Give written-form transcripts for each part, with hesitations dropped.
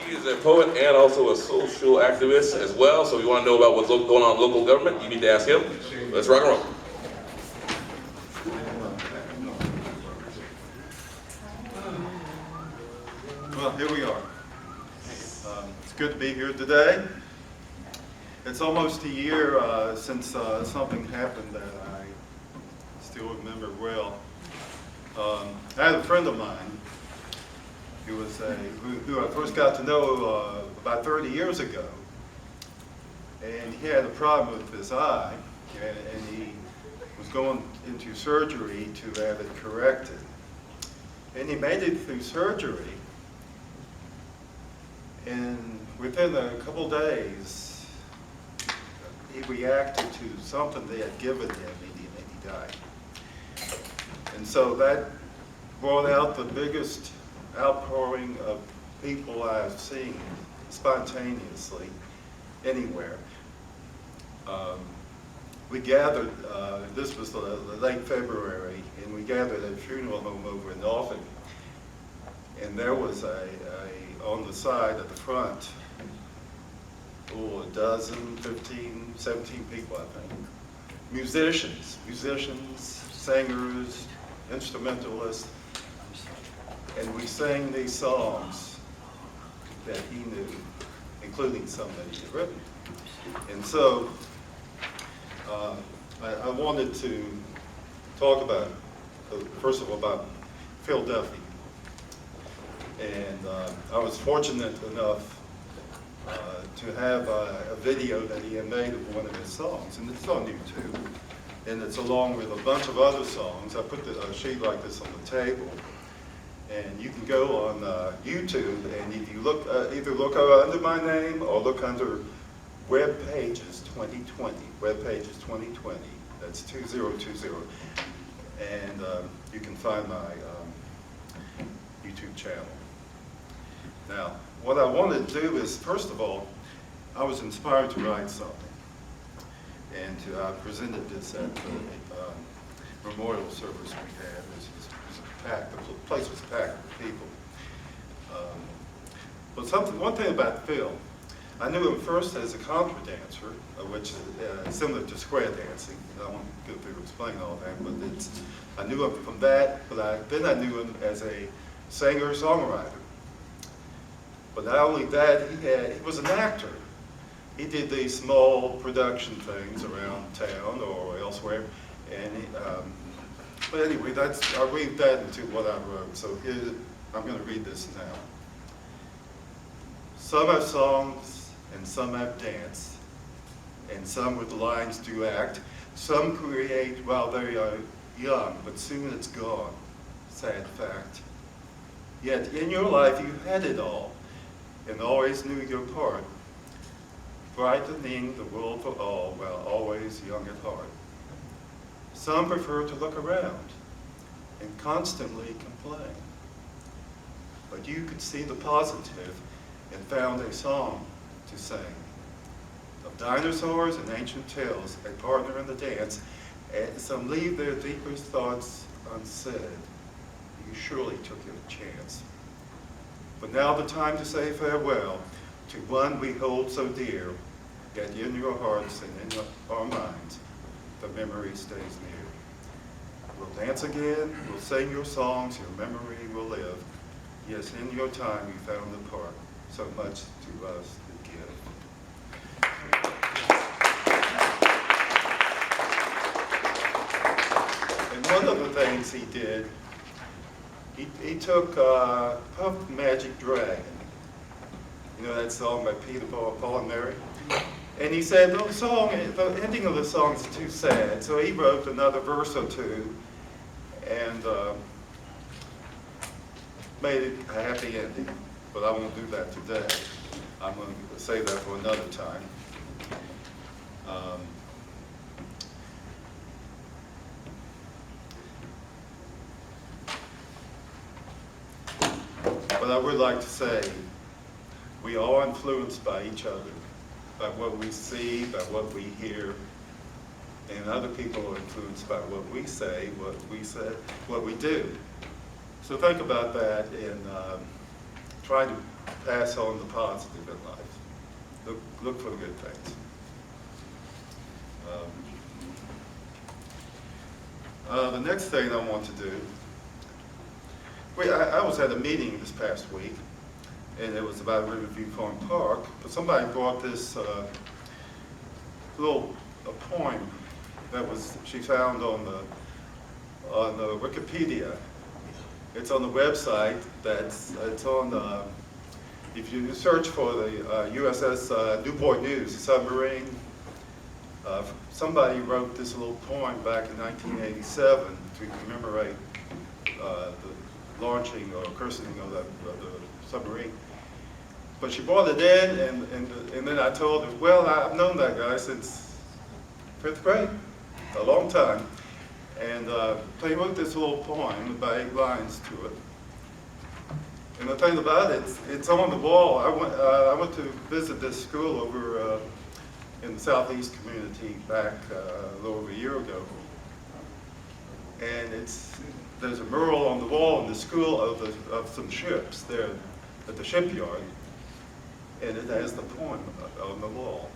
He is a poet and also a social activist as well, so if you want to know about what's going on in local government, you need to ask him. Let's rock and roll. Well, here we are. It's good to be here today. It's almost a year since something happened that I still remember well. I had a friend of mine who I first got to know about 30 years ago, and he had a problem with his eye, and he was going into surgery to have it corrected. And he made it through surgery, and within a couple days, he reacted to something they had given him, and he died. And so that brought out the biggest outpouring of people I've seen spontaneously anywhere. We gathered, this was the late February, and we gathered at a funeral home over in Norfolk. And there was on the side at the front, a dozen, 15, 17 people, I think. Musicians, singers, instrumentalists. And we sang these songs that he knew, including some that he had written. And so I wanted to talk about, first of all, about Phil Duffy. And I was fortunate enough to have a video that he had made of one of his songs, and it's on YouTube. And it's along with a bunch of other songs. I put a sheet like this on the table. And you can go on YouTube, and if you look, either look under my name or look under Web Pages 2020. Web Pages 2020. That's 2020. And you can find my YouTube channel. Now, what I wanted to do is, first of all, I was inspired to write something, and I presented this at the memorial service we had. The place was packed with people. But one thing about Phil, I knew him first as a contra dancer, which is similar to square dancing. I won't go through explaining all that, but I knew him from that. But then I knew him as a singer-songwriter. But not only that, he was an actor. He did these small production things around town or elsewhere, and but anyway, I'll read that into what I wrote. So here, I'm going to read this now. Some have songs, and some have dance, and some with lines do act. Some create while they are young, but soon it's gone. Sad fact. Yet in your life you had it all, and always knew your part, brightening the world for all while always young at heart. Some prefer to look around and constantly complain. But you could see the positive and found a song to sing. Of dinosaurs and ancient tales, a partner in the dance, and some leave their deepest thoughts unsaid. You surely took your chance. But now the time to say farewell to one we hold so dear, yet in your hearts and in our minds, the memory stays near. We'll dance again, we'll sing your songs, your memory will live. Yes, in your time you found the part, so much to us to give. And one of the things he did, he took Puff Magic Dragon, you know that song by Peter, Paul and Mary? And he said, the ending of the song is too sad, so he wrote another verse or two and made it a happy ending. But I won't do that today. I'm going to save that for another time. But I would like to say, we are influenced by each other, by what we see, by what we hear, and other people are influenced by what we say, what we do. So think about that and try to pass on the positive in life. Look for the good things. The next thing I want to do, I was at a meeting this past week, and it was about Riverview Farm Park, but somebody brought this little poem that she found on the Wikipedia. It's on the website. It's on. If you search for the USS Newport News, a submarine, somebody wrote this little poem back in 1987 to commemorate the launching or christening of the submarine. But she brought it in, and then I told her, well, I've known that guy since 5th grade, a long time. And so he wrote this little poem, about 8 lines to it. And the thing about it, it's on the wall. I went to visit this school over in the southeast community back a little over a year ago. And there's a mural on the wall in the school of some ships there at the shipyard. And it has the poem on the wall.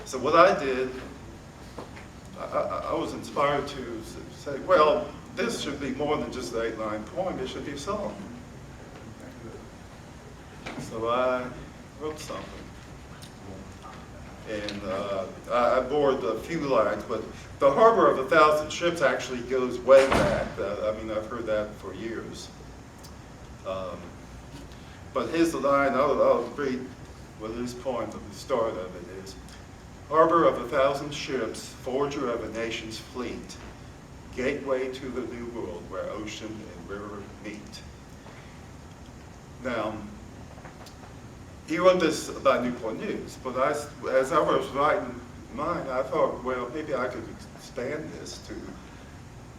So what I did, I was inspired to say, well, this should be more than just an 8-line poem, it should be a song. So I wrote something. And I borrowed a few lines, but the Harbor of 1,000 Ships actually goes way back. I mean, I've heard that for years. But here's the line, I'll read what this poem at the start of it is. Harbor of 1,000 ships, forger of a nation's fleet, gateway to the new world where ocean and river meet. Now, he wrote this about Newport News, but as I was writing mine, I thought, well, maybe I could expand this to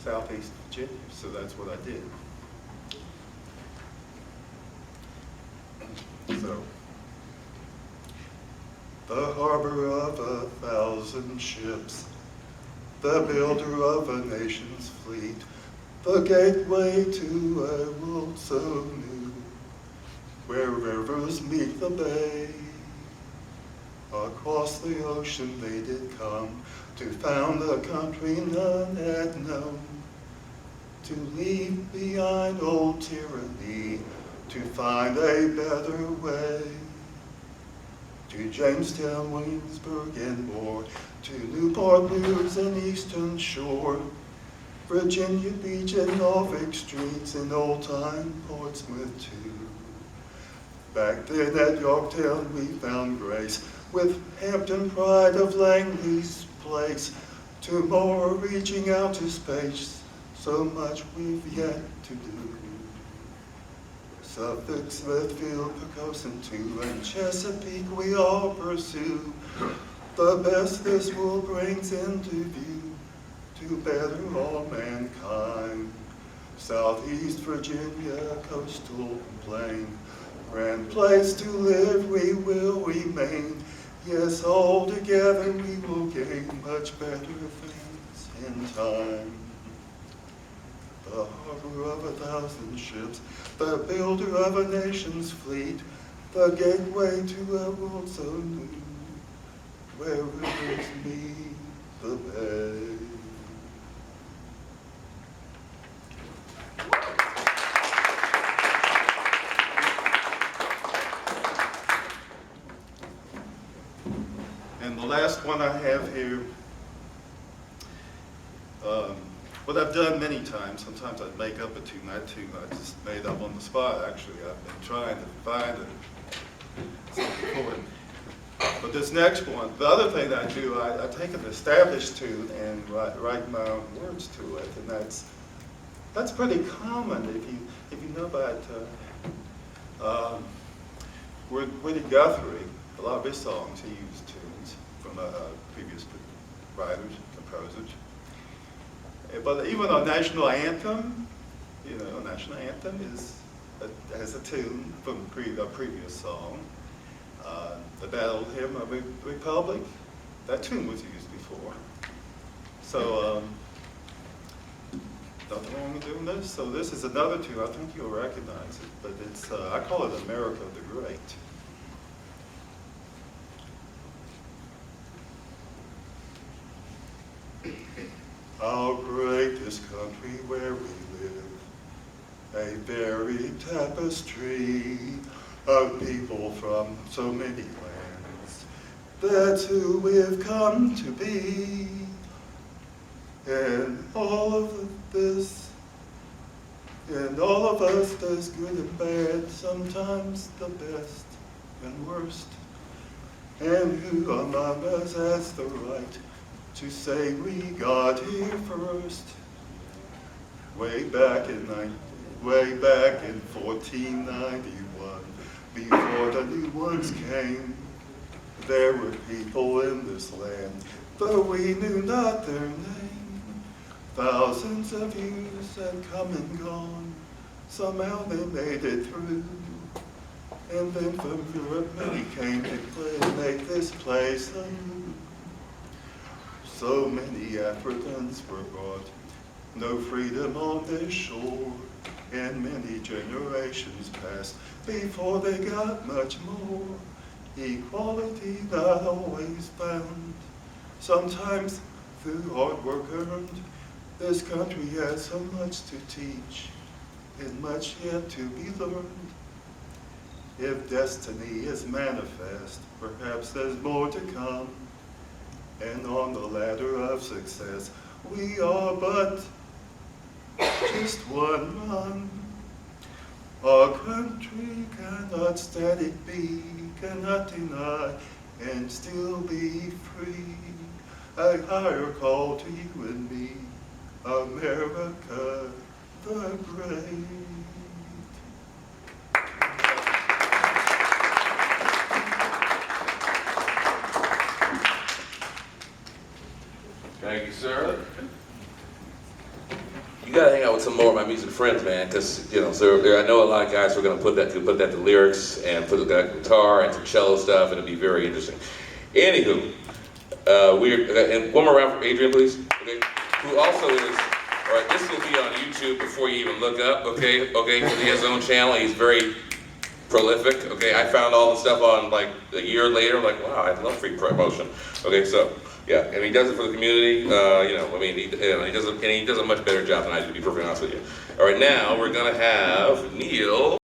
Southeast Virginia, so that's what I did. So, the harbor of 1,000 ships, the builder of a nation's fleet, the gateway to a world so new, where rivers meet the bay. Across the ocean they did come, to found a country none had known, to leave behind old tyranny, to find a better way. To Jamestown, Williamsburg, and more, to Newport News and Eastern Shore, Virginia Beach and Norfolk streets, and old-time Portsmouth too. Back then at Yorktown we found grace, with Hampton pride of Langley's place, to more reaching out to space, so much we've yet to do. Suffolk, Smithfield, Poquoson too, and Chesapeake we all pursue, the best this world brings into view, to better all mankind. Southeast Virginia, coastal plain, grand place to live we will remain. Yes, all together we will gain much better things in time. The harbor of 1,000 ships, the builder of a nation's fleet, the gateway to a world so new, where rivers meet the bay. And the last one I have here, what I've done many times, sometimes I make up a tune, I just made up on the spot actually. I've been trying to find something for it. But this next one, the other thing that I do, I take an established tune and write my own words to it, and that's pretty common if you know about Woody Guthrie. A lot of his songs he used tunes from previous writers, composers. But even our national anthem, national anthem has a tune from a previous song. The Battle Hymn of the Republic, that tune was used before. So nothing wrong with doing this. So this is another tune. I think you'll recognize it, but it's I call it America the Great. How great this country where we live, a varied tapestry of people from so many lands. That's who we've come to be. And all of this, and all of us, there's good and bad, sometimes the best and worst. And who among us has the right to say we got here first? Way back in 1491, before the new ones came, there were people in this land, though we knew not their name. Thousands of years had come and gone, somehow they made it through. And then from Europe many came to make this place anew. So many Africans were brought, no freedom on their shore, and many generations passed before they got much more. Equality not always found, sometimes through hard work earned. This country has so much to teach, and much yet to be learned. If destiny is manifest, perhaps there's more to come. And on the ladder of success, we are but just one run. Our country cannot static be, cannot deny, and still be free. A higher call to you and me, America the Great. Thank you, sir. You gotta hang out with some more of my music friends, man, because I know a lot of guys who are gonna put that to lyrics and put the guitar and some cello stuff, and it'll be very interesting. Anywho, and one more round for Adrian, please. Okay, who also is. All right, this will be on YouTube before you even look up. Okay, because he has his own channel. He's very prolific. Okay, I found all the stuff on like a year later. I'm like, wow, I love free promotion. Okay, so. Yeah, and he does it for the community. He does a much better job than I do, to be perfectly honest with you. All right, now we're gonna have Neil.